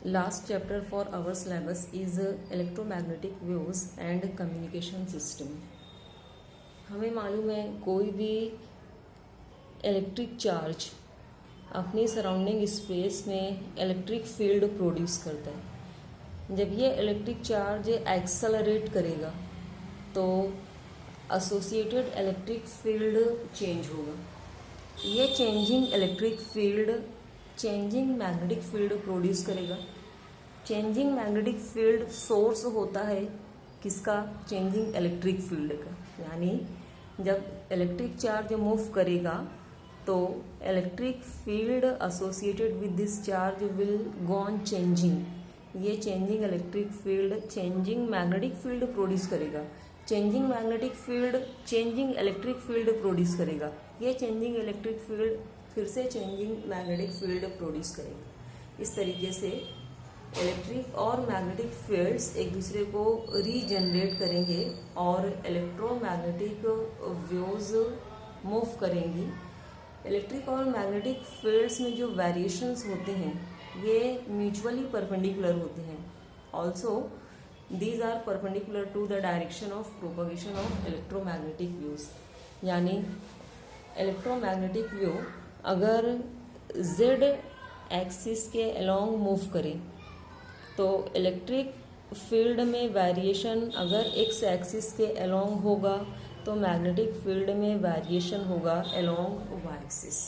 Last chapter for our syllabus is electromagnetic waves and communication system. हमें मालूम है कोई भी इलेक्ट्रिक चार्ज अपनी सराउंडिंग स्पेस में इलेक्ट्रिक फील्ड प्रोड्यूस करता है। जब ये इलेक्ट्रिक चार्ज एक्सेलरेट करेगा तो एसोसिएटेड इलेक्ट्रिक फील्ड चेंज होगा। ये changing electric field changing magnetic field produce करेगा। चेंजिंग मैग्नेटिक फील्ड सोर्स होता है किसका? चेंजिंग इलेक्ट्रिक फील्ड का। यानी जब इलेक्ट्रिक चार्ज मूव करेगा तो electric field associated with this charge will go on changing. ये changing electric field changing magnetic field produce करेगा। Changing magnetic field changing electric field produce करेगा। ये चेंजिंग इलेक्ट्रिक फील्ड फिर से चेंजिंग मैग्नेटिक फील्ड प्रोड्यूस करेगा। इस तरीके से इलेक्ट्रिक और मैग्नेटिक फील्ड्स एक दूसरे को रीजनरेट करेंगे और इलेक्ट्रोमैग्नेटिक वेव्स मूव करेंगी। इलेक्ट्रिक और मैग्नेटिक फील्ड्स में जो वेरिएशंस होते हैं ये म्यूचुअली परपेंडिकुलर होते हैं। Also these are perpendicular to the direction of propagation of electromagnetic waves. यानी इलेक्ट्रोमैग्नेटिक वेव अगर जेड एक्सिस के अलोंग मूव करे तो इलेक्ट्रिक फील्ड में वेरिएशन अगर एक्स एक्सिस के अलोंग होगा तो मैग्नेटिक फील्ड में वेरिएशन होगा along Y axis.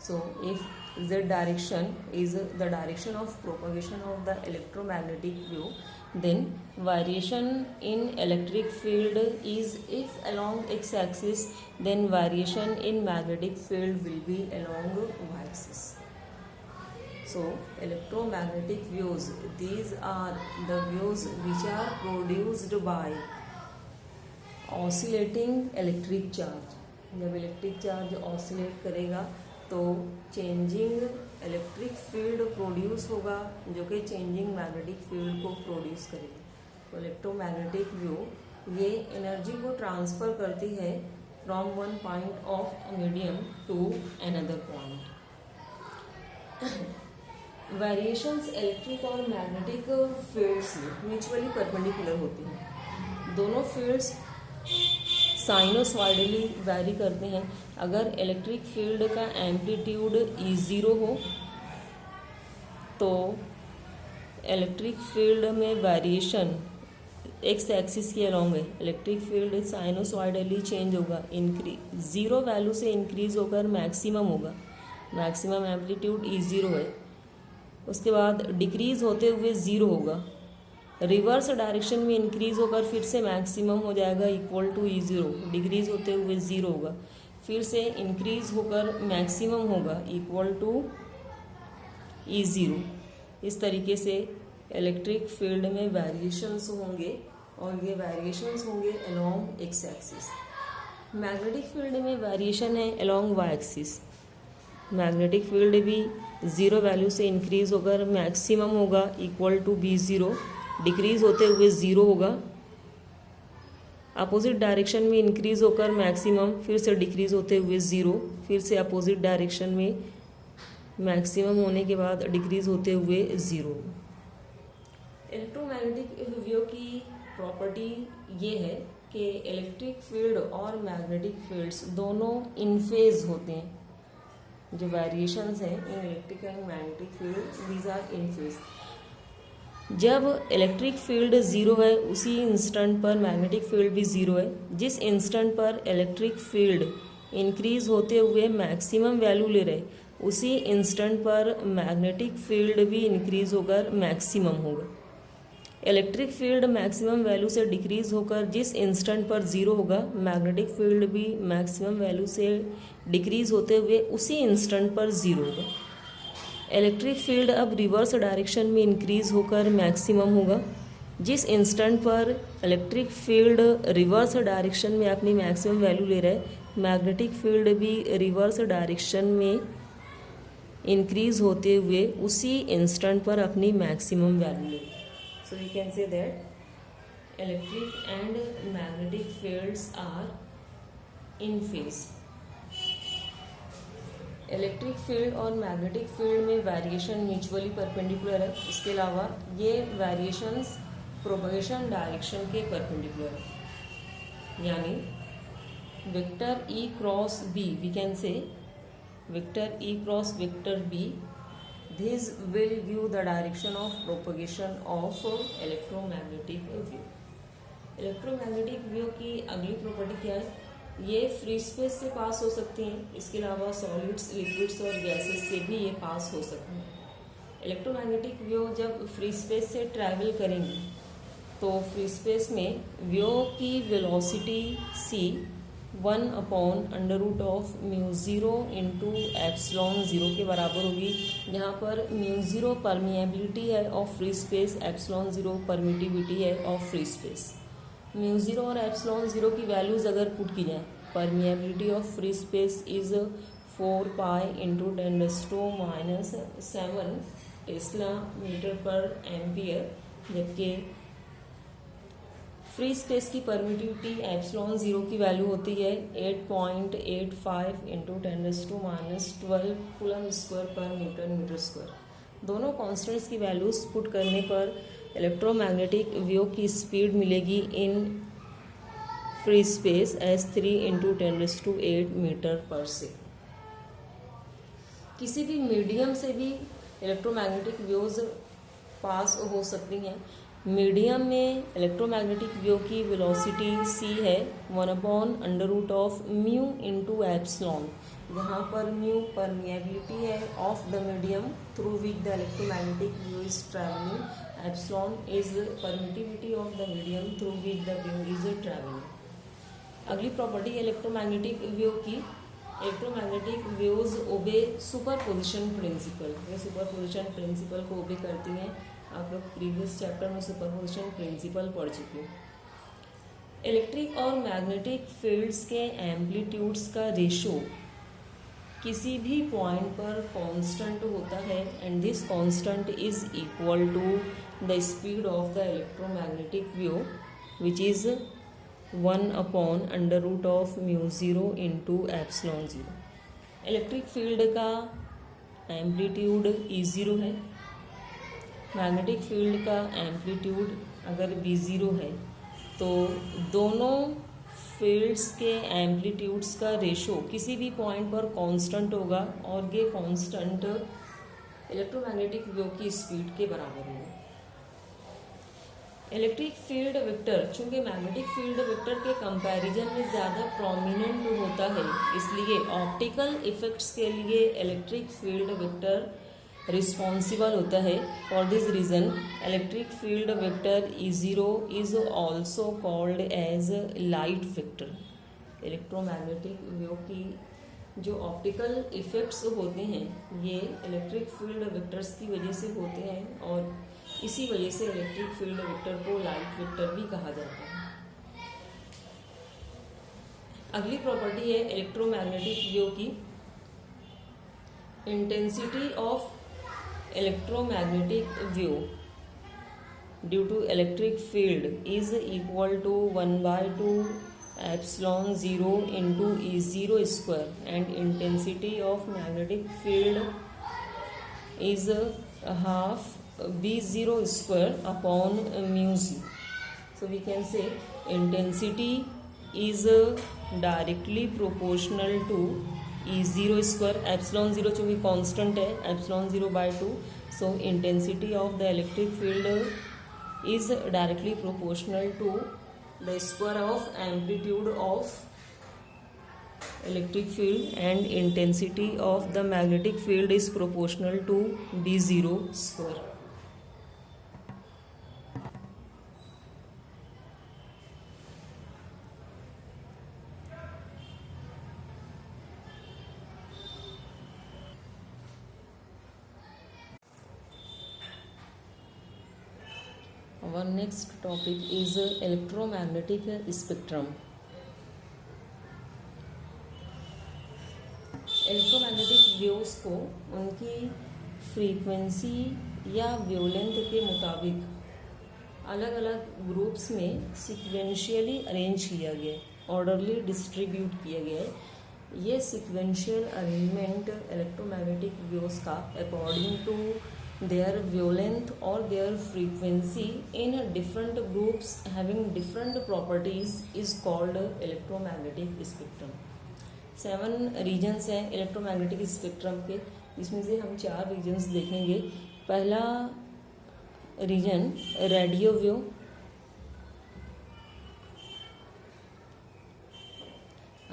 So if z direction is the direction of propagation of the electromagnetic wave, then variation in electric field is if along x axis, then variation in magnetic field will be along y axis. So electromagnetic waves, these are the waves which are produced by oscillating electric charge. जब electric charge oscillate करेगा तो changing electric field produce होगा जो कि changing magnetic field को produce करेगा। तो electromagnetic wave ये एनर्जी को ट्रांसफर करती है from one point of medium to another point. Variations electric और मैग्नेटिक फील्ड्स में म्यूचुअली परपेंडिकुलर होती हैं। दोनों फील्ड्स साइनोसॉइडली वैरी करते हैं। अगर इलेक्ट्रिक फील्ड का एम्पलीट्यूड E0 हो तो इलेक्ट्रिक फील्ड में वेरिएशन एक्स एक्सिस के अलोंग है। इलेक्ट्रिक फील्ड साइनोसॉइडली चेंज होगा। जीरो वैल्यू से इंक्रीज होकर मैक्सिमम होगा। मैक्सिमम एम्पलीट्यूड E0 है। उसके बाद डिक्रीज होते हुए ज़ीरो होगा। रिवर्स डायरेक्शन में इंक्रीज होकर फिर से मैक्सिमम हो जाएगा इक्वल टू E0। डिक्रीज होते हुए ज़ीरो होगा, फिर से इंक्रीज होकर मैक्सिमम होगा इक्वल टू E0। इस तरीके से इलेक्ट्रिक फील्ड में वेरिएशंस होंगे और ये वेरिएशंस होंगे along X axis. Magnetic field में वेरिएशन है along Y axis. Magnetic field भी ज़ीरो वैल्यू से इंक्रीज होकर मैक्सिमम होगा इक्वल टू B0। डिक्रीज होते हुए ज़ीरो होगा। अपोजिट डायरेक्शन में इंक्रीज होकर मैक्सिमम, फिर से डिक्रीज होते हुए ज़ीरो, फिर से अपोजिट डायरेक्शन में मैक्सिमम होने के बाद डिक्रीज होते हुए ज़ीरो। इलेक्ट्रोमैग्नेटिक वेव की प्रॉपर्टी ये है कि इलेक्ट्रिक फील्ड और मैग्नेटिक फील्ड्स दोनों इन फेज होते हैं। जो वेरिएशंस हैं in electric and magnetic field these are in phase. जब इलेक्ट्रिक फील्ड ज़ीरो है उसी इंस्टेंट पर मैग्नेटिक फील्ड भी ज़ीरो है। जिस इंस्टेंट पर इलेक्ट्रिक फील्ड इंक्रीज होते हुए मैक्सिमम वैल्यू ले रहे उसी इंस्टेंट पर मैग्नेटिक फील्ड भी इंक्रीज होकर मैक्सिमम होगा। इलेक्ट्रिक फील्ड मैक्सिमम वैल्यू से डिक्रीज होकर जिस इंस्टेंट पर ज़ीरो होगा, मैग्नेटिक फील्ड भी मैक्सिमम वैल्यू से डिक्रीज होते हुए उसी इंस्टेंट पर ज़ीरो होगा। इलेक्ट्रिक फील्ड अब रिवर्स डायरेक्शन में इंक्रीज होकर मैक्सिमम होगा। जिस इंस्टेंट पर इलेक्ट्रिक फील्ड रिवर्स डायरेक्शन में अपनी मैक्सिमम वैल्यू ले रहा है, मैग्नेटिक फील्ड भी रिवर्स डायरेक्शन में इंक्रीज होते हुए उसी इंस्टेंट पर अपनी मैक्सिमम वैल्यू ले। So we can say that electric and magnetic fields are in phase. Electric field और मैग्नेटिक फील्ड में वेरिएशन म्यूचुअली परपेंडिकुलर है। इसके अलावा ये वेरिएशंस प्रोपगेशन डायरेक्शन के परपेंडिकुलर है, यानी vector E cross B, we can say vector E cross vector B, this will give the direction of propagation of electromagnetic wave. Electromagnetic wave की अगली property क्या है? ये फ्री स्पेस से पास हो सकती हैं। इसके अलावा सॉलिड्स, लिक्विड्स और गैसेस से भी ये पास हो सकती हैं। इलेक्ट्रोमैग्नेटिक वेव जब फ्री स्पेस से ट्रैवल करेंगी तो फ्री स्पेस में वेव की वेलोसिटी c 1/√ऑफ μ0 इंटू एप्सिलॉन 0 के बराबर होगी, जहाँ पर μ0 परमिएबिलिटी है of free space, epsilon 0 permittivity है ऑफ फ्री स्पेस। μ0 और एप्सिलॉन 0 की वैल्यूज़ अगर पुट की जाए, permeability of free space is 4 pi into 10⁻⁷ tesla metre per ampere, जबकि फ्री स्पेस की परमिटिविटी एप्सिलॉन 0 की वैल्यू होती है 8.85 into 10⁻12 coulomb square per newton metre square. दोनों कॉन्स्टेंट्स की वैल्यूज पुट करने पर इलेक्ट्रोमैग्नेटिक वेव की स्पीड मिलेगी in free space as 3 into 10⁸ metre per second. किसी भी मीडियम से भी इलेक्ट्रोमैग्नेटिक वेव्स पास हो सकती हैं। मीडियम में इलेक्ट्रोमैग्नेटिक वेव की वेलोसिटी c है 1/√ऑफ म्यू इंटू एप्सिलॉन, जहाँ पर म्यू परमिएबिलिटी है of the medium through which the electromagnetic wave is travelling, epsilon is permittivity of the medium through which the wave is travelling. अगली property electromagnetic wave की, electromagnetic waves ओबे superposition principle. ये superposition principle को ओबे करती हैं। आप लोग प्रीवियस चैप्टर में सुपरपोजिशन प्रिंसिपल पढ़ चुके हैं। इलेक्ट्रिक और मैग्नेटिक फील्ड्स के एम्पलीट्यूड्स का रेशो किसी भी पॉइंट पर कांस्टेंट होता है and this constant is equal to the speed of the electromagnetic wave which is 1/√ऑफ μ0 इंटू एप्सिलॉन 0। इलेक्ट्रिक फील्ड का एम्पलीट्यूड E0 है, मैग्नेटिक फील्ड का एम्पलीट्यूड अगर V0 है, तो दोनों फील्ड्स के एम्पलीट्यूड्स का रेशो किसी भी पॉइंट पर कांस्टेंट होगा और ये कांस्टेंट इलेक्ट्रोमैग्नेटिक वेव की स्पीड के बराबर होगा। इलेक्ट्रिक फील्ड वेक्टर चूंकि मैग्नेटिक फील्ड वेक्टर के कंपैरिजन में ज़्यादा प्रोमिनेंट होता है, इसलिए ऑप्टिकल इफेक्ट्स के लिए इलेक्ट्रिक फील्ड वेक्टर रिस्पॉन्सिबल होता है। For this reason electric field vector E0 is also called as light vector. Electromagnetic wave की जो ऑप्टिकल इफेक्ट्स होते हैं ये इलेक्ट्रिक फील्ड वेक्टर्स की वजह से होते हैं और इसी वजह से इलेक्ट्रिक फील्ड वेक्टर को लाइट वेक्टर भी कहा जाता है। अगली प्रॉपर्टी है इलेक्ट्रोमैग्नेटिक वेव की, intensity of electromagnetic wave due to electric field is equal to 1/2 epsilon 0 into E0 square and intensity of magnetic field is half B0 square upon μ0. So we can say intensity is directly proportional to E0 square, epsilon 0 चूँकि constant है, epsilon 0/2. So intensity of the electric field is directly proportional to the square of amplitude of electric field and intensity of the magnetic field is proportional to B0 square. Our next topic is electromagnetic spectrum. Electromagnetic waves को उनकी frequency या wavelength के मुताबिक अलग अलग groups में sequentially arrange किया गया है, ऑर्डरली डिस्ट्रीब्यूट किया गया है। ये सिक्वेंशियल अरेंजमेंट इलेक्ट्रोमैग्नेटिक वेव्स का according to their wavelength or their frequency in different groups having different properties is called electromagnetic spectrum. 7 regions हैं इलेक्ट्रोमैग्नेटिक स्पेक्ट्रम के, जिसमें से हम 4 रीजन्स देखेंगे। पहला reason radio wave,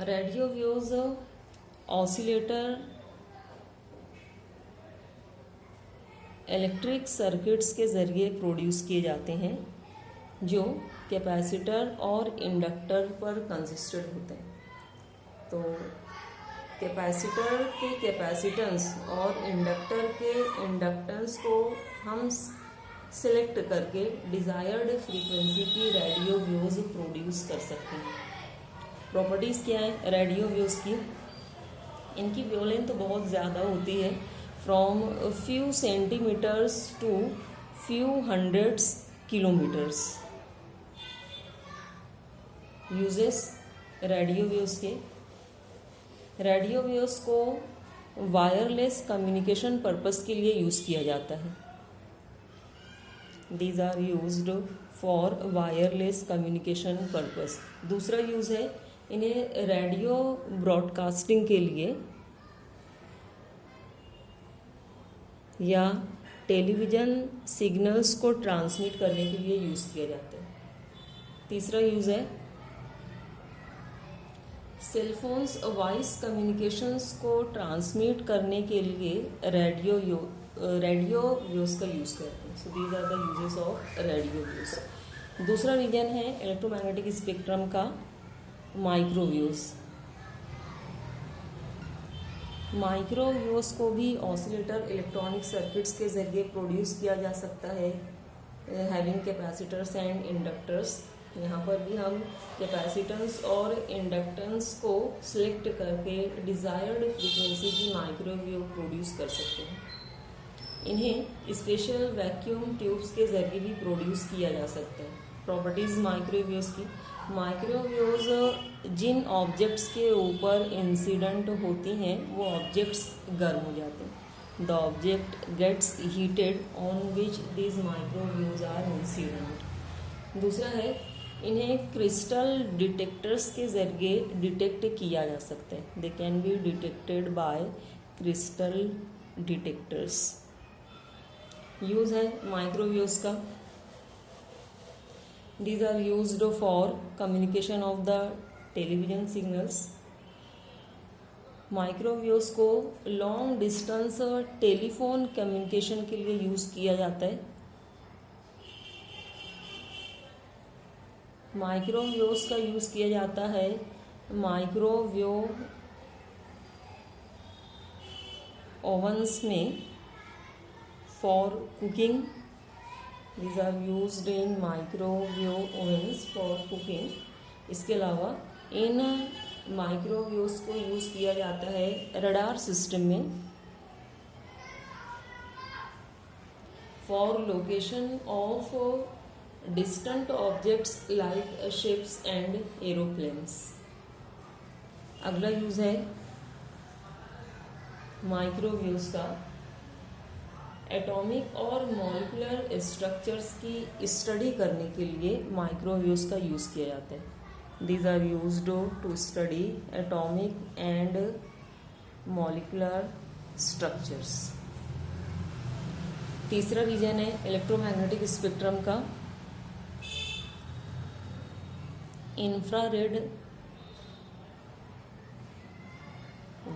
radio waves oscillator electric circuits के ज़रिए प्रोड्यूस किए जाते हैं, जो कैपेसिटर और इंडक्टर पर कंसिस्टेड होते हैं। तो कैपेसिटर के कैपेसिटेंस और इंडक्टर के इंडक्टेंस को हम सिलेक्ट करके डिज़ायर्ड फ्रीक्वेंसी की रेडियो वेव्स प्रोड्यूस कर सकते हैं। प्रॉपर्टीज़ क्या है रेडियो वेव्स की? इनकी वेवलेंथ तो बहुत ज़्यादा होती है, from few centimetres to few hundreds kilometres. Uses radio waves के, रेडियो वेव्स को वायरलेस कम्युनिकेशन पर्पस के लिए यूज़ किया जाता है। These are used for wireless communication purpose. दूसरा यूज़ है इन्हें रेडियो ब्रॉडकास्टिंग के लिए या टेलीविज़न सिग्नल्स को ट्रांसमिट करने के लिए यूज़ किया जाता है। तीसरा यूज़ है सेलफोन्स वॉइस कम्युनिकेशंस को ट्रांसमिट करने के लिए रेडियो वेव्स का यूज़ करते हैं। So these are the uses of radio waves. दूसरा रीजन है इलेक्ट्रोमैग्नेटिक स्पेक्ट्रम का माइक्रोवेव्स। माइक्रोवेव्स को भी ऑसिलेटर इलेक्ट्रॉनिक सर्किट्स के ज़रिए प्रोड्यूस किया जा सकता है, हैविंग कैपेसिटर्स एंड इंडक्टर्स। यहाँ पर भी हम कैपेसिटेंस और इंडक्टेंस को सिलेक्ट करके डिज़ायर्ड फ्रीक्वेंसी की माइक्रोवेव प्रोड्यूस कर सकते हैं। इन्हें स्पेशल वैक्यूम ट्यूब्स के ज़रिए भी प्रोड्यूस किया जा सकता है। प्रॉपर्टीज़ माइक्रोवेव्स की, माइक्रोवेव्स जिन ऑब्जेक्ट्स के ऊपर इंसिडेंट होती हैं वो ऑब्जेक्ट्स गर्म हो जाते हैं। The object gets heated on which these microwaves are incident. दूसरा है इन्हें क्रिस्टल डिटेक्टर्स के ज़रिए डिटेक्ट किया जा सकता है। They can be detected by crystal detectors. Use है माइक्रोवेव्स का, these are used for communication of the television signals। Microwaves को लॉन्ग डिस्टेंस टेलीफोन कम्युनिकेशन के लिए यूज़ किया जाता है। माइक्रोवेव्स का यूज़ किया जाता है माइक्रोवेव ओवन्स में for cooking. These are used in microwave ovens for cooking। इसके अलावा इन माइक्रोवेव्स को यूज़ किया जाता है रडार सिस्टम में for location of distant objects like ships and aeroplanes. अगला यूज़ है माइक्रोवेव्स का एटॉमिक और मॉलिक्यूलर स्ट्रक्चर्स की स्टडी करने के लिए माइक्रोवेव्स का यूज़ किया जाता है। These are used to study atomic and molecular structures. तीसरा रीजन है इलेक्ट्रोमैग्नेटिक स्पेक्ट्रम का इंफ्रारेड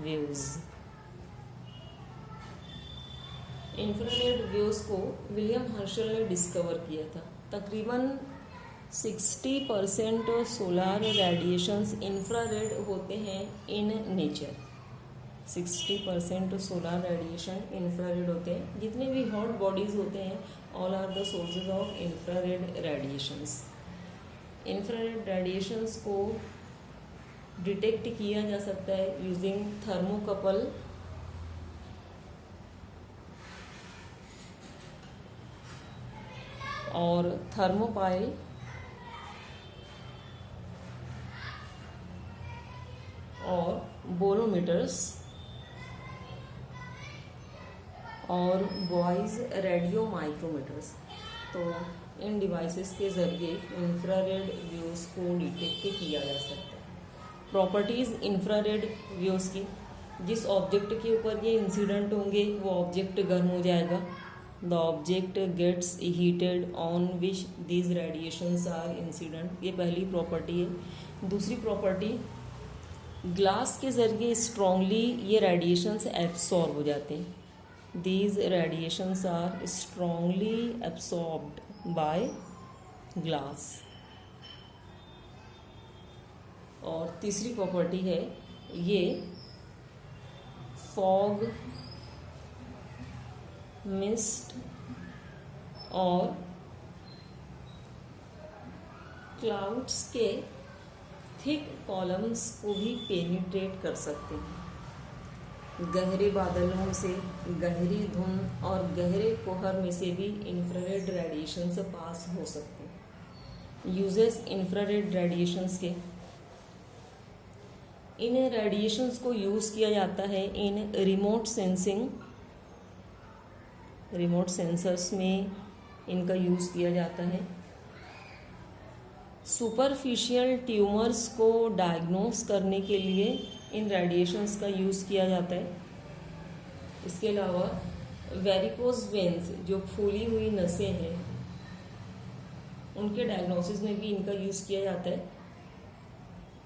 वेव्स। इंफ्रारेड वेव्स को विलियम हर्शल ने डिस्कवर किया था। तकरीबन 60% सोलार रेडिएशंस इंफ्रारेड होते हैं in nature. 60% solar radiation infrared होते हैं। जितने भी हॉट बॉडीज़ होते हैं all are the sources of infrared radiations. Infrared radiations को डिटेक्ट किया जा सकता है यूजिंग थर्मोकपल और थर्मोपाइल और बोर बोलोमीटर्स और वॉइस रेडियो माइक्रोमीटर्स। तो इन डिवाइसेस के ज़रिए इंफ्रारेड व्यूज़ को डिटेक्ट किया जा सकता है। प्रॉपर्टीज़ इंफ्रारेड व्यूज़ की, जिस ऑब्जेक्ट के ऊपर ये इंसिडेंट होंगे वो ऑब्जेक्ट गर्म हो जाएगा। The object gets heated on which these radiations are incident, ये पहली प्रॉपर्टी है। दूसरी प्रॉपर्टी, ग्लास के ज़रिए स्ट्रॉन्गली ये रेडिएशंस एब्सॉर्ब हो जाते हैं। These radiations are strongly absorbed by glass. और तीसरी प्रॉपर्टी है ये फॉग, मिस्ट और क्लाउड्स के थिक कॉलम्स को भी पेनिट्रेट कर सकते हैं। गहरे बादलों से, गहरी धुंध और गहरे कोहर में से भी इंफ्रारेड रेडिएशंस पास हो सकते हैं। यूजेस इंफ्रारेड रेडिएशंस के, इन रेडिएशंस को यूज़ किया जाता है इन रिमोट सेंसिंग, रिमोट सेंसर्स में इनका यूज़ किया जाता है। सुपरफिशियल ट्यूमर्स को डायग्नोस करने के लिए इन रेडिएशंस का यूज़ किया जाता है। इसके अलावा वेरिकोज वेन्स, जो फूली हुई नसें हैं, उनके डायग्नोसिस में भी इनका यूज़ किया जाता है।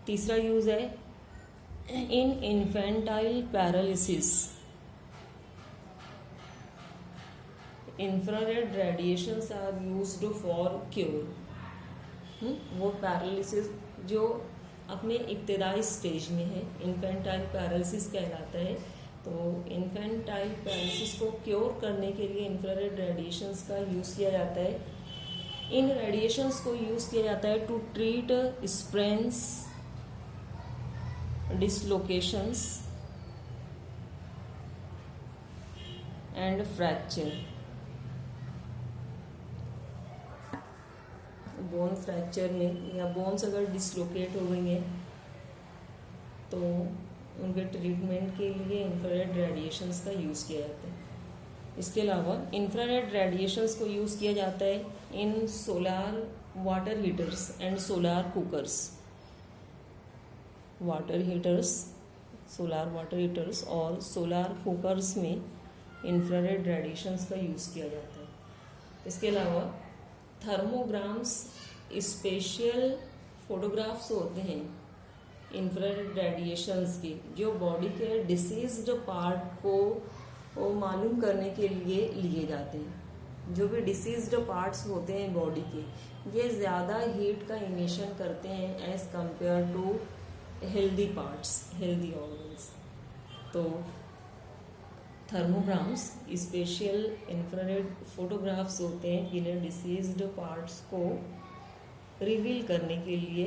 तीसरा यूज़ है in infantile paralysis. Infrared radiations are used for cure. वो पैरालिसिस जो अपने इब्तदाई स्टेज में है, इन्फेंटाइल पैरालिसिस कहलाता है। तो इन्फेंटाइल पैरालिसिस को क्योर करने के लिए इंफ्रारेड रेडिएशंस का यूज़ किया जाता है। इन रेडिएशंस को यूज़ किया जाता है to treat sprains, dislocations and fracture. Bone fracture में या बोन्स अगर डिसलोकेट हो गई हैं तो उनके ट्रीटमेंट के लिए इंफ्रारेड रेडिएशंस का यूज़ किया जाता है। इसके अलावा इंफ्रारेड रेडिएशंस को यूज़ किया जाता है in solar water heaters and solar cookers. Water heaters, solar water heaters और सोलार कुकर्स में इंफ्रारेड रेडिएशंस का यूज़ किया जाता है। इसके अलावा थर्मोग्राम्स, स्पेशल फोटोग्राफ्स होते हैं इंफ्रारेड रेडिएशंस की, जो बॉडी के डिसीज्ड पार्ट को मालूम करने के लिए लिए जाते हैं। जो भी डिसीज्ड पार्ट्स होते हैं बॉडी के, ये ज़्यादा हीट का इमिशन करते हैं as compare to healthy parts, healthy organs. तो थर्मोग्राम्स स्पेशल इंफ्रारेड फोटोग्राफ्स होते हैं जिन्हें डिसीज्ड पार्ट्स को रिवील करने के लिए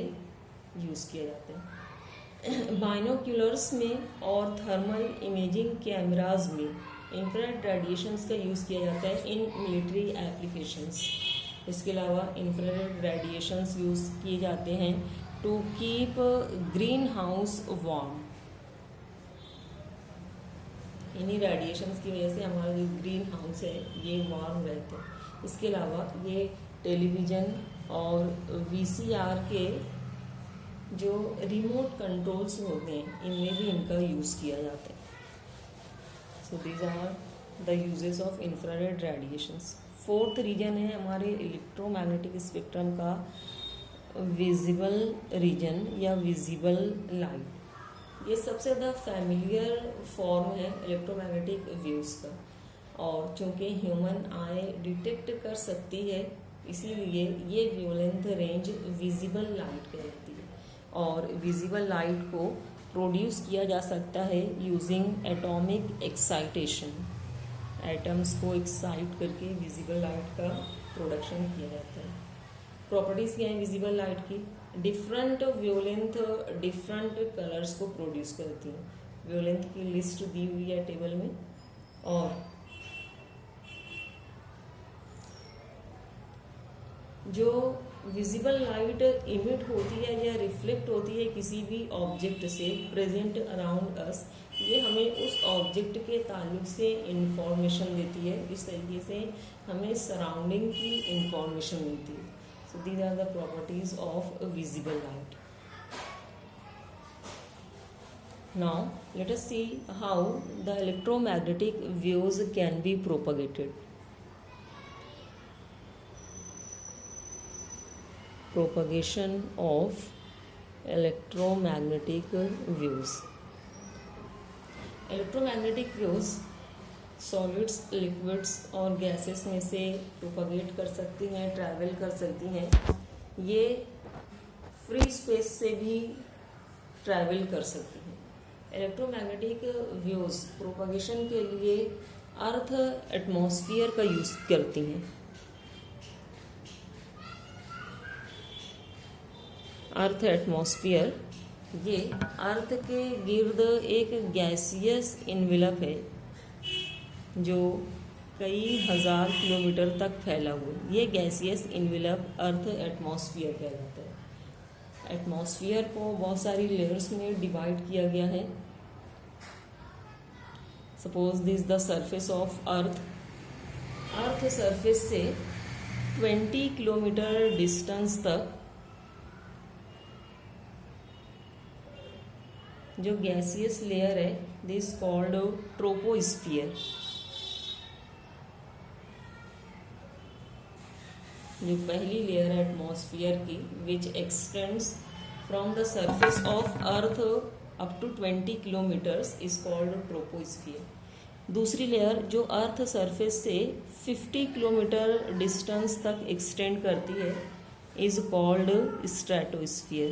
यूज़ किए जाते हैं। बाइनोक्यूलर्स में और थर्मल इमेजिंग कैमराज में इंफ्रारेड रेडिएशंस का यूज़ किया जाता है इन मिलिट्री एप्लीकेशंस। इसके अलावा इंफ्रारेड रेडिएशंस यूज़ किए जाते हैं to keep green house warm. इन्हीं रेडिएशंस की वजह से हमारा जो ग्रीन हाउस है ये वार्म रहते हैं। इसके अलावा ये टेलीविज़न और वीसीआर के जो रिमोट कंट्रोल्स होते हैं इनमें भी इनका यूज़ किया जाता है। So these are the uses of infrared radiations. Fourth region है हमारे इलेक्ट्रोमैग्नेटिक स्पेक्ट्रम का विजिबल रीजन या विजिबल लाइट। ये सबसे ज़्यादा फैमिलियर फॉर्म है इलेक्ट्रोमैग्नेटिक वेव्स का, और चूँकि ह्यूमन आई डिटेक्ट कर सकती है इसीलिए ये वेवलेंथ रेंज विजिबल लाइट कहलाती है। और विजिबल लाइट को प्रोड्यूस किया जा सकता है यूजिंग एटॉमिक एक्साइटेशन। एटम्स को एक्साइट करके विजिबल लाइट का प्रोडक्शन किया जाता है। प्रॉपर्टीज़ क्या हैं विजिबल लाइट की? डिफरेंट वेवलेंथ डिफरेंट कलर्स को प्रोड्यूस करती हैं। वेवलेंथ की लिस्ट दी हुई है टेबल में। और जो विजिबल लाइट इमिट होती है या रिफ्लेक्ट होती है किसी भी ऑब्जेक्ट से प्रेजेंट अराउंड अस। ये हमें उस ऑब्जेक्ट के ताल्लुक से इंफॉर्मेशन देती है, इस तरीके से हमें सराउंडिंग की इंफॉर्मेशन मिलती है। So these are the properties of visible light. Now let us see how the electromagnetic waves can be propagated. Propagation of electromagnetic waves. Electromagnetic waves solids, liquids और गैसेस में से प्रोपगेट कर सकती हैं, travel कर सकती हैं। ये फ्री स्पेस से भी ट्रैवल कर सकती हैं। इलेक्ट्रोमैग्नेटिक वेव्स प्रोपगेशन के लिए अर्थ एटमॉस्फेयर का यूज़ करती हैं। अर्थ एटमॉस्फेयर ये अर्थ के गिर्द एक गैसियस इन्वेलप है जो कई हजार किलोमीटर तक फैला हुआ है। ये गैसियस इन्वेलप अर्थ एटमॉस्फेयर कहलाता है। एटमॉस्फेयर को बहुत सारी लेयर्स में डिवाइड किया गया है। Suppose this the surface of earth. Earth surface से 20 किलोमीटर डिस्टेंस तक जो गैसियस लेयर है दिस कॉल्ड ट्रोपोस्फियर। जो पहली लेयर है एटमॉस्फेयर की which extends from the surface of earth up to 20 kilometres is called troposphere. दूसरी लेयर जो अर्थ सरफेस से 50 किलोमीटर डिस्टेंस तक एक्सटेंड करती है इज कॉल्ड स्ट्रेटोस्फियर।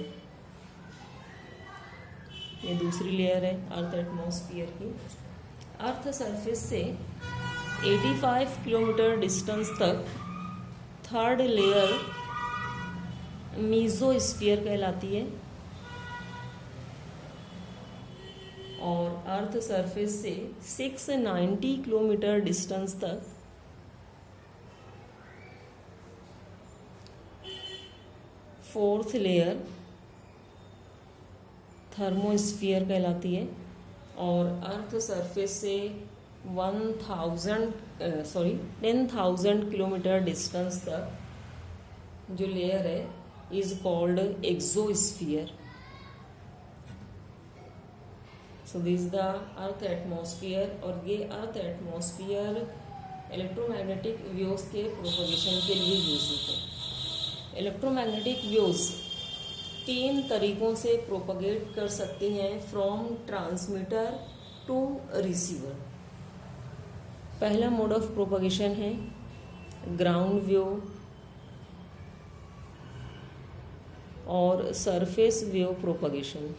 ये दूसरी लेयर है अर्थ एटमॉस्फेयर की। अर्थ सरफेस से 85 किलोमीटर डिस्टेंस तक थर्ड लेयर मीजोस्फीयर कहलाती है और अर्थ सरफेस से 690 किलोमीटर डिस्टेंस तक फोर्थ लेयर थर्मोस्फीयर कहलाती है और अर्थ सरफेस से 10,000 किलोमीटर डिस्टेंस तक जो लेयर है is called exosphere. So this the earth atmosphere. और ये अर्थ एटमॉस्फेयर इलेक्ट्रोमैग्नेटिक वेव्स के प्रोपगेशन के लिए यूज होते हैं। इलेक्ट्रोमैग्नेटिक वेव्स 3 तरीकों से प्रोपगेट कर सकती हैं फ्रॉम ट्रांसमीटर टू रिसीवर। पहला मोड ऑफ प्रोपगेशन है ग्राउंड वेव और सरफेस वेव प्रोपगेशन।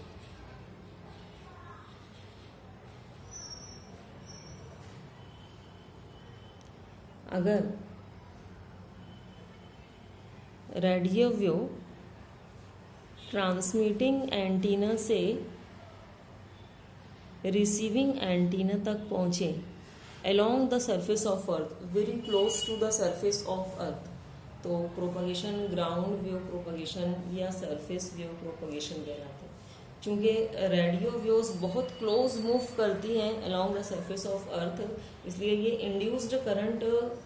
अगर रेडियो वेव ट्रांसमिटिंग एंटीना से रिसीविंग एंटीना तक पहुँचे along the surface of earth, very close to the surface of earth, तो प्रोपगेशन ग्राउंड वेव प्रोपगेशन या surface wave propagation कहलाते हैं। चूँकि रेडियो वेव्स बहुत क्लोज मूव करती हैं along the surface of earth, इसलिए ये इंड्यूस्ड करंट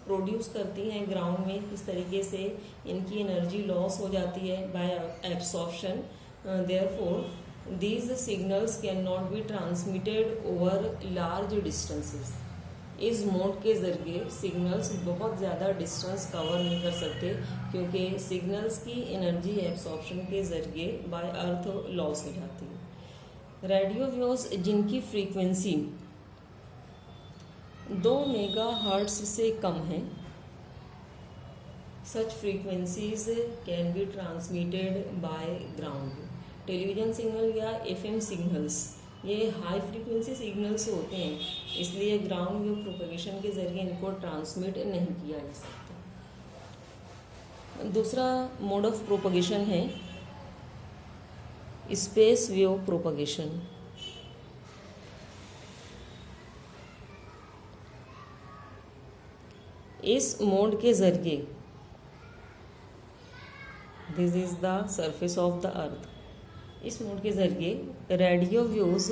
प्रोड्यूस करती हैं ग्राउंड में। इस तरीके से इनकी एनर्जी लॉस हो जाती है by absorption. Therefore these signals cannot be transmitted over large distances। इस मोड के ज़रिए सिग्नल्स बहुत ज़्यादा डिस्टेंस कवर नहीं कर सकते क्योंकि सिग्नल्स की एनर्जी एब्सॉर्प्शन के ज़रिए बाय अर्थ लॉस हो जाती है। रेडियो वेव्स जिनकी फ्रीक्वेंसी 2 मेगाहर्ट्ज़ से कम है, such frequencies can be transmitted by ground. Television signal या एफएम सिग्नल्स ये हाई फ्रीक्वेंसी सिग्नल्स होते हैं, इसलिए ग्राउंड वेव प्रोपगेशन के ज़रिए इनको ट्रांसमिट नहीं किया जा सकता। दूसरा मोड ऑफ प्रोपगेशन है स्पेस वेव प्रोपगेशन। इस मोड के ज़रिए this is the surface of the अर्थ। इस मोड के ज़रिए रेडियो वेव्स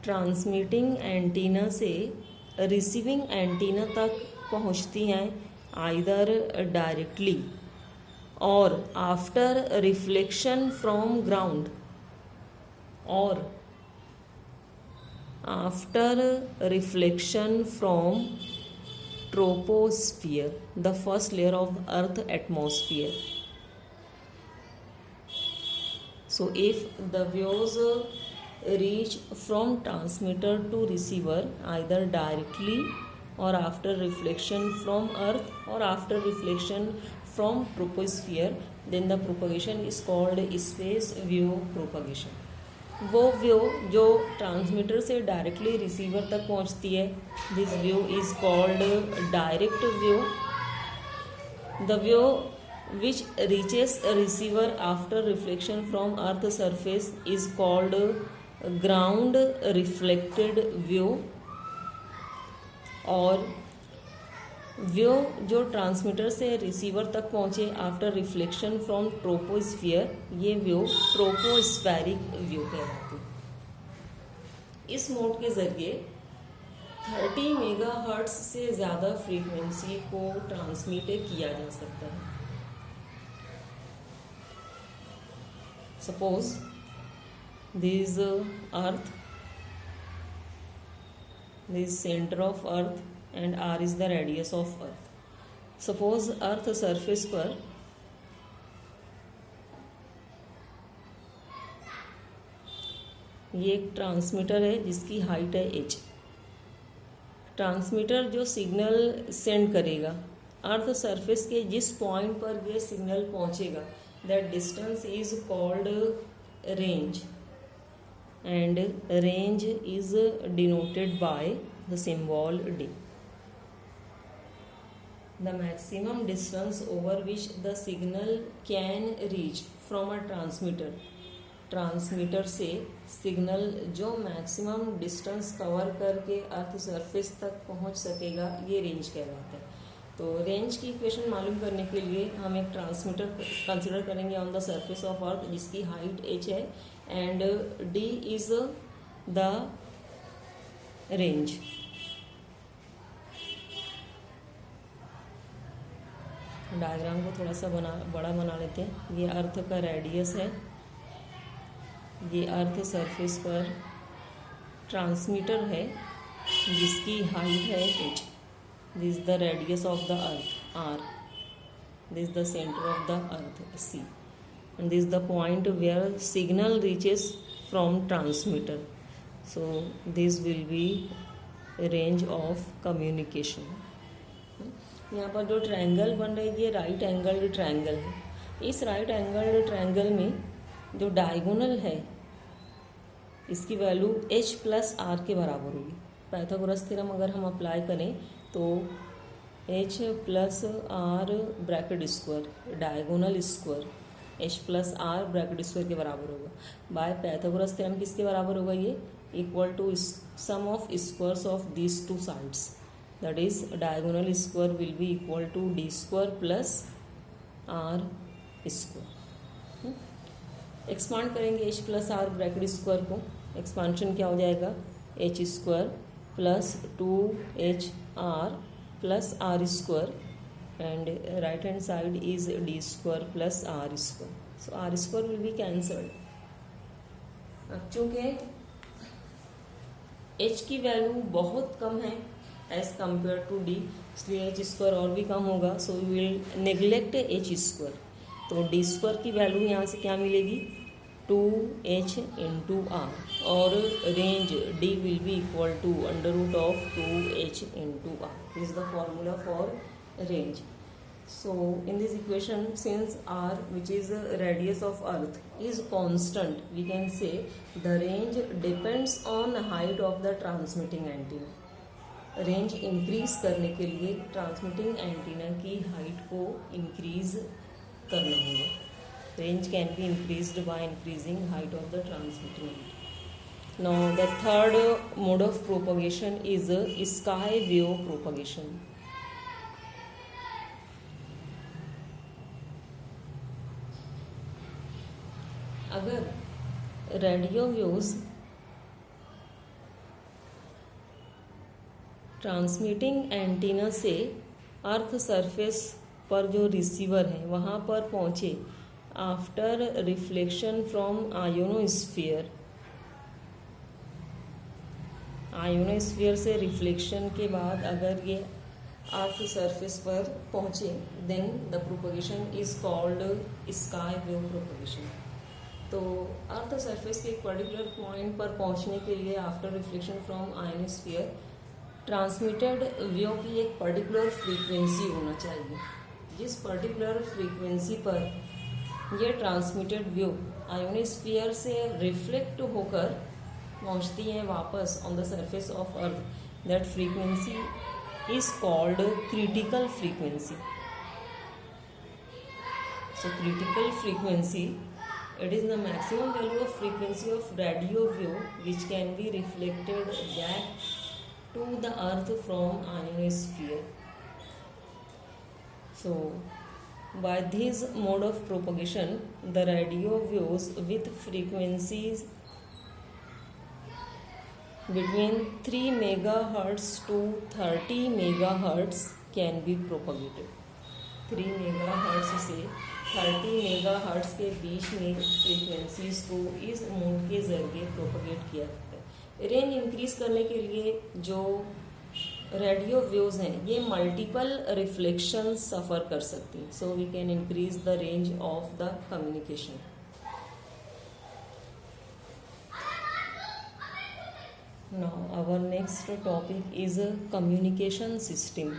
ट्रांसमिटिंग एंटीना से रिसीविंग एंटीना तक पहुंचती हैं, आइदर डायरेक्टली और आफ्टर रिफ्लेक्शन फ्रॉम ग्राउंड, और after reflection from troposphere, the first layer of the earth atmosphere. So if the waves reach from transmitter to receiver either directly or after reflection from earth or after reflection from troposphere, then the propagation is called space wave propagation. वो wave जो transmitter से directly receiver तक पहुंचती है, this wave is called direct wave. The wave which reaches receiver after reflection from earth surface is called ground reflected wave. और wave जो transmitter से receiver तक पहुंचे आफ्टर रिफ्लेक्शन फ्रॉम ट्रोपोस्फियर, ये वेव ट्रोपोस्फेरिक वेव कहलाती है। इस mode के जरिए 30 मेगाहर्ट्ज से ज़्यादा फ्रीक्वेंसी को ट्रांसमिट किया जा सकता है। Suppose this earth, this centre of earth and r is the radius of earth. Suppose earth surface पर ये एक ट्रांसमीटर है जिसकी हाइट है h। ट्रांसमीटर जो सिग्नल सेंड करेगा अर्थ सरफेस के जिस पॉइंट पर ये सिग्नल पहुंचेगा, that distance is called range, and range is denoted by the symbol d. The maximum distance over which the signal can reach from a transmitter, transmitter से signal जो maximum distance cover करके earth surface तक पहुंच सकेगा, ये range कहलाता है। तो रेंज की इक्वेशन मालूम करने के लिए हम एक ट्रांसमीटर कंसिडर करेंगे ऑन द सरफेस ऑफ अर्थ जिसकी हाइट h है, and d is the range. Diagram को थोड़ा सा बड़ा बना लेते हैं। ये अर्थ का रेडियस है, ये अर्थ सरफेस पर ट्रांसमीटर है जिसकी हाइट है h। This the radius of the earth r, this the centre of the earth c, and this the point where signal reaches from transmitter. So this will be range of communication. यहाँ पर जो triangle बन रही है ये right angled triangle है। इस right angled triangle में जो डायगोनल है इसकी वैल्यू h प्लस आर के बराबर होगी। पाइथागोरस थ्योरम अगर हम अप्लाई करें तो h plus are bracket square diagonal square h plus are bracket square के बराबर होगा। बाय पाइथागोरस थ्योरम किसके बराबर होगा? ये equal to sum of squares of these two sides, that is diagonal square will be equal to d square plus r square। Expand करेंगे h plus are bracket square को, expansion क्या हो जाएगा? h square plus 2h r plus r square, and right hand side is d square plus r square. So r square will be cancelled. अब चूँकि h की value बहुत कम है एज कम्पेयर टू d, इसलिए h स्क्वायर और भी कम होगा। So we will neglect h square. तो d स्क्वायर की वैल्यू यहाँ से क्या मिलेगी? 2h इंटू आर, और range d will be equal to under root of 2h into r. This is the formula for range. So in this equation, since r, which is radius of earth, is constant, we can say the range depends on height of the transmitting antenna. Range increase करने के लिए transmitting antenna की height को increase करना होगा। Range can be increased by increasing height of the transmitting antenna. Now the third mode of propagation is sky wave propagation. अगर radio waves transmitting antenna से अर्थ surface पर जो रिसीवर है वहाँ पर पहुँचे आफ्टर रिफ्लेक्शन फ्रॉम आयोनोस्फीयर से reflection के बाद अगर ये अर्थ सरफेस पर पहुँचे then the propagation is called sky wave propagation. तो अर्थ सरफेस के एक पर्टिकुलर पॉइंट पर पहुँचने के लिए after reflection from ionosphere transmitted wave की एक पर्टिकुलर फ्रीक्वेंसी होना चाहिए। जिस पर्टिकुलर फ्रीक्वेंसी पर यह ट्रांसमिटेड वेव आयोनोस्फीयर से रिफ्लेक्ट होकर पहुंचती हैं वापस on the surface of earth, that frequency is called critical frequency. So critical frequency, it is the maximum value of frequency of radio wave which can be reflected back to the earth from ionosphere. So by this mode of propagation, the radio waves with frequencies between 3 megahertz to 30 megahertz can be propagated. 3 megahertz से 30 megahertz के बीच में frequencies को इस mode के जरिए propagate किया जाता है। रेंज इंक्रीज करने के लिए जो रेडियो वेव्स हैं ये मल्टीपल रिफ्लेक्शन सफ़र कर सकती हैं, so we can increase the range of the communication. Now our next topic is communication system.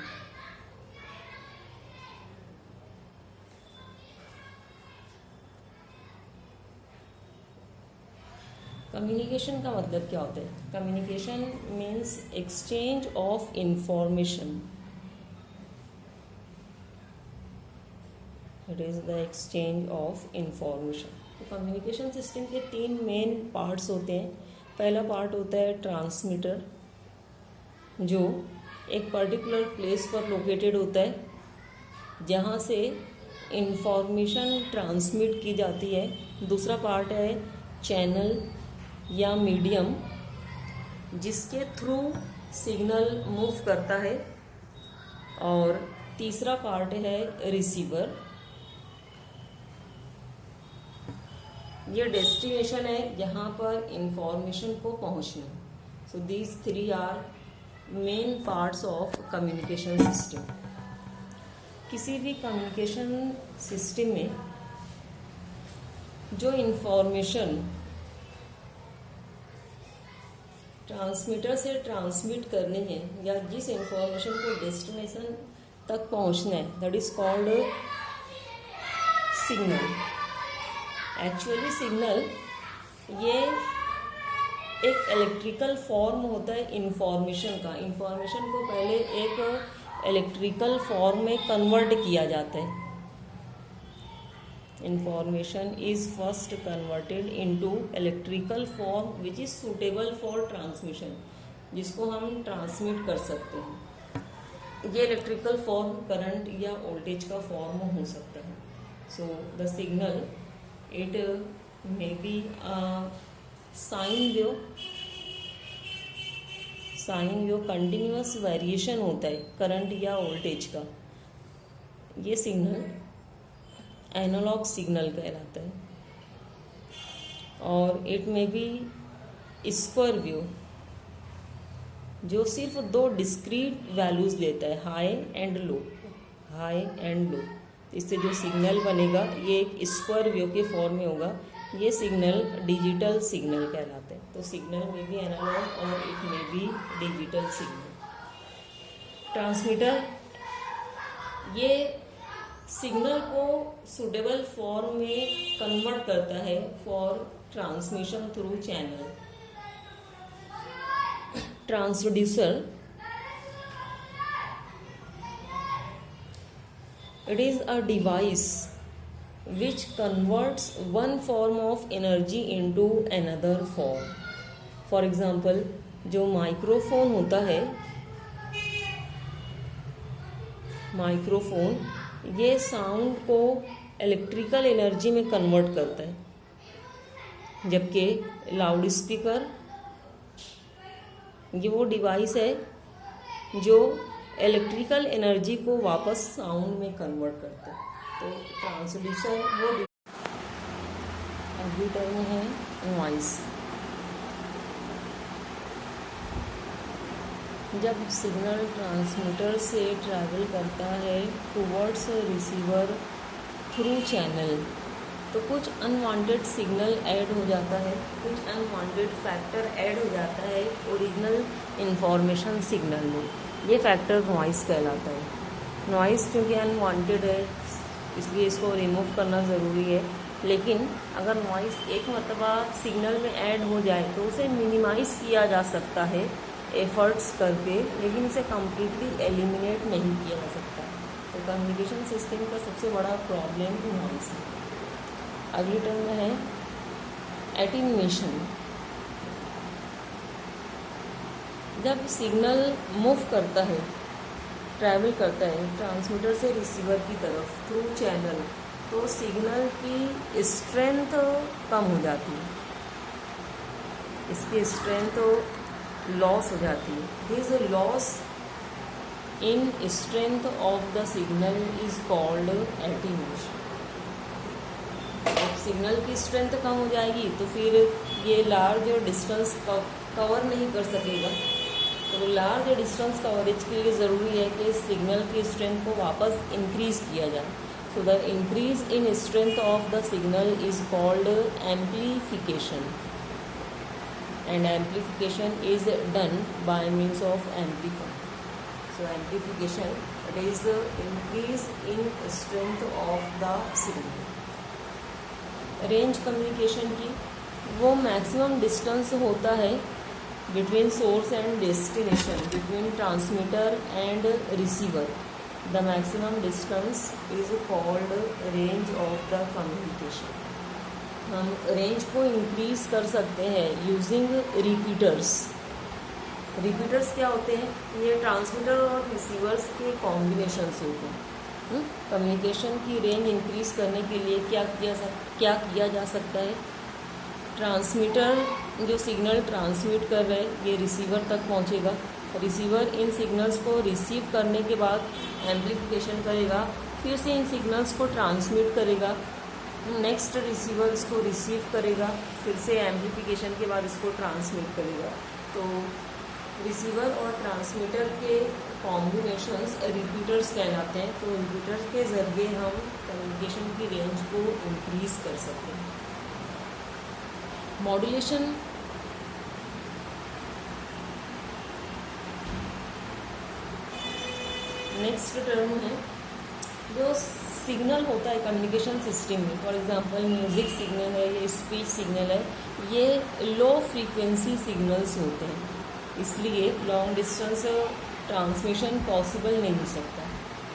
Communication का मतलब क्या होता है? Communication means exchange of information. It is the exchange of information. तो कम्युनिकेशन सिस्टम के 3 मेन पार्ट्स होते हैं। पहला पार्ट होता है ट्रांसमीटर, जो एक पर्टिकुलर प्लेस पर लोकेटेड होता है जहाँ से इंफॉर्मेशन ट्रांसमिट की जाती है। दूसरा पार्ट है चैनल या मीडियम, जिसके थ्रू सिग्नल मूव करता है। और तीसरा पार्ट है रिसीवर, ये डेस्टिनेशन है जहाँ पर इंफॉर्मेशन को पहुँचना। So these 3 are main parts of communication system. किसी भी कम्युनिकेशन सिस्टम में जो इंफॉर्मेशन ट्रांसमीटर से ट्रांसमिट करनी है या जिस इंफॉर्मेशन को डेस्टिनेशन तक पहुंचना है, that is called signal. Actually signal ये एक इलेक्ट्रिकल फॉर्म होता है इंफॉर्मेशन का। इंफॉर्मेशन को पहले एक इलेक्ट्रिकल फॉर्म में कन्वर्ट किया जाता है। Information is first converted into electrical form which is suitable for transmission, जिसको हम ट्रांसमिट कर सकते हैं। ये इलेक्ट्रिकल फॉर्म करंट या वोल्टेज का फॉर्म हो सकता है। So the signal it may be sine wave continuous variation होता है करंट या वोल्टेज का। ये सिग्नल एनालॉग सिग्नल कहलाता है। और इट में भी स्क्वायर वेव, जो सिर्फ 2 डिस्क्रीट वैल्यूज लेता है, हाई एंड लो। इससे जो सिग्नल बनेगा ये एक स्क्वायर वेव के फॉर्म में होगा। ये सिग्नल डिजिटल सिग्नल कहलाते हैं। तो सिग्नल में भी एनालॉग और इट में भी डिजिटल सिग्नल। ट्रांसमीटर ये सिग्नल को सुटेबल फॉर्म में कन्वर्ट करता है for transmission through channel. Transducer it is a device which converts one form of energy into another form. For example जो माइक्रोफोन होता है, माइक्रोफोन ये साउंड को इलेक्ट्रिकल एनर्जी में कन्वर्ट करता है। जबकि लाउड स्पीकर ये वो डिवाइस है जो इलेक्ट्रिकल एनर्जी को वापस साउंड में कन्वर्ट करता है। तो ट्रांसड्यूसर वो अगली टर्म है नॉइस। जब सिग्नल ट्रांसमीटर से ट्रैवल करता है टुवर्ड्स रिसीवर थ्रू चैनल, तो कुछ अनवांटेड सिग्नल ऐड हो जाता है, कुछ अनवांटेड फैक्टर ऐड हो जाता है ओरिजिनल इंफॉर्मेशन सिग्नल में। ये फैक्टर नॉइस कहलाता है। नॉइस क्योंकि अनवांटेड है इसलिए इसको रिमूव करना ज़रूरी है, लेकिन अगर नॉइस एक मरतबा सिग्नल में ऐड हो जाए तो उसे मिनिमाइज़ किया जा सकता है एफर्ट्स करके, लेकिन इसे कम्प्लीटली एलिमिनेट नहीं किया जा सकता। तो कम्युनिकेशन सिस्टम का सबसे बड़ा प्रॉब्लम नॉइस है। अगली टर्म है एटीन्यूएशन। जब सिग्नल मूव करता है, ट्रैवल करता है ट्रांसमीटर से रिसीवर की तरफ थ्रू चैनल, तो सिग्नल की स्ट्रेंथ कम हो जाती है, इसकी स्ट्रेंथ लॉस हो जाती है। This loss in strength of the signal is called attenuation. जब सिग्नल की स्ट्रेंथ कम हो जाएगी तो फिर ये लार्ज डिस्टेंस कवर नहीं कर सकेगा। तो लार्ज डिस्टेंस कवरेज के लिए ज़रूरी है कि सिग्नल की स्ट्रेंथ को वापस इंक्रीज़ किया जाए। So the increase in strength of the signal is called amplification, and amplification is done by means of amplifier. So amplification it is increase in strength of the signal. Range communication की वो maximum distance होता है between source and destination, between transmitter and receiver. The maximum distance is called range of the communication. हम range को increase कर सकते हैं using repeaters. Repeaters क्या होते हैं? ये ट्रांसमीटर और रिसीवर्स के कॉम्बिनेशंस होते हैं। कम्युनिकेशन की रेंज इंक्रीज करने के लिए क्या किया जा सकता है? ट्रांसमीटर जो सिग्नल ट्रांसमिट कर रहे हैं ये रिसीवर तक पहुंचेगा। रिसीवर इन सिग्नल्स को रिसीव करने के बाद एम्प्लीफिकेशन करेगा, फिर से इन सिग्नल्स को ट्रांसमिट करेगा, नेक्स्ट रिसीवर इसको रिसीव करेगा, फिर से एम्प्लीफिकेशन के बाद इसको ट्रांसमिट करेगा। तो रिसीवर और ट्रांसमीटर के कॉम्बिनेशंस रिपीटर्स कहलाते हैं। तो रिपीटर्स के ज़रिए हम कम्युनिकेशन की रेंज को इंक्रीज कर सकते हैं। मॉड्यूलेशन नेक्स्ट टर्म है। जो सिग्नल होता है कम्युनिकेशन सिस्टम में, फॉर एग्जांपल म्यूज़िक सिग्नल है या स्पीच सिग्नल है, ये लो फ्रीक्वेंसी सिग्नल्स होते हैं, इसलिए लॉन्ग डिस्टेंस ट्रांसमिशन पॉसिबल नहीं हो सकता।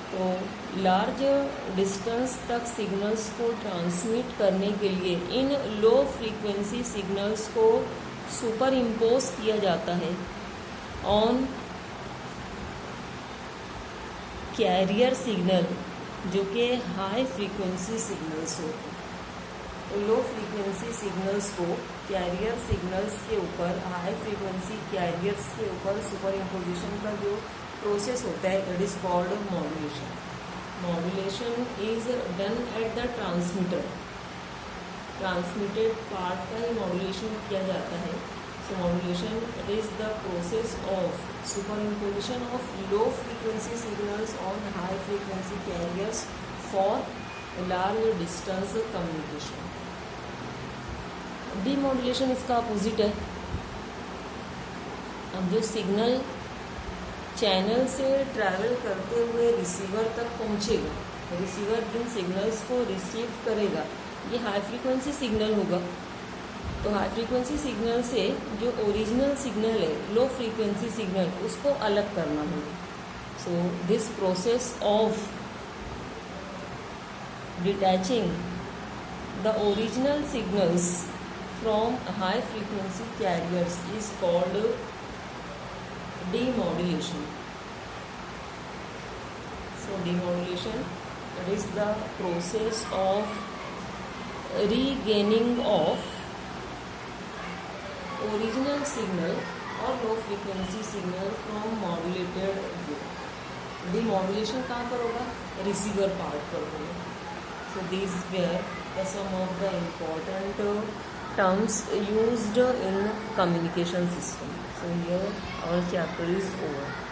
तो लार्ज डिस्टेंस तक सिग्नल्स को ट्रांसमिट करने के लिए इन लो फ्रीक्वेंसी सिग्नल्स को सुपर इम्पोज किया जाता है ऑन कैरियर सिग्नल, जो कि हाई फ्रीक्वेंसी सिग्नल्स होते हैं। तो लो फ्रीक्वेंसी सिग्नल्स को कैरियर सिग्नल्स के ऊपर, हाई फ्रीक्वेंसी कैरियर्स के ऊपर सुपर इम्पोजिशन का जो प्रोसेस होता है it is called modulation. Modulation is done at the transmitter. Transmitted part का ही मॉड्यूलेशन किया जाता है। So modulation it is the process of superimposition of low frequency signals on high frequency carriers for large distance communication. Demodulation इसका opposite है। अब जो signal channel से ट्रैवल करते हुए रिसीवर तक पहुंचेगा, रिसीवर जिन सिग्नल्स को रिसीव करेगा ये हाई फ्रीक्वेंसी सिग्नल होगा। तो हाई फ्रीक्वेंसी सिग्नल से जो ओरिजिनल सिग्नल है लो फ्रीक्वेंसी सिग्नल, उसको अलग करना होगा। So this process of detaching the original signals from high frequency carriers is called demodulation. So demodulation it is the process of regaining of original signal or low frequency signal from modulated wave. Demodulation कहाँ पर होगा? Receiver part पर होगा. So these were some of the important terms used in communication system. So here our chapter is over.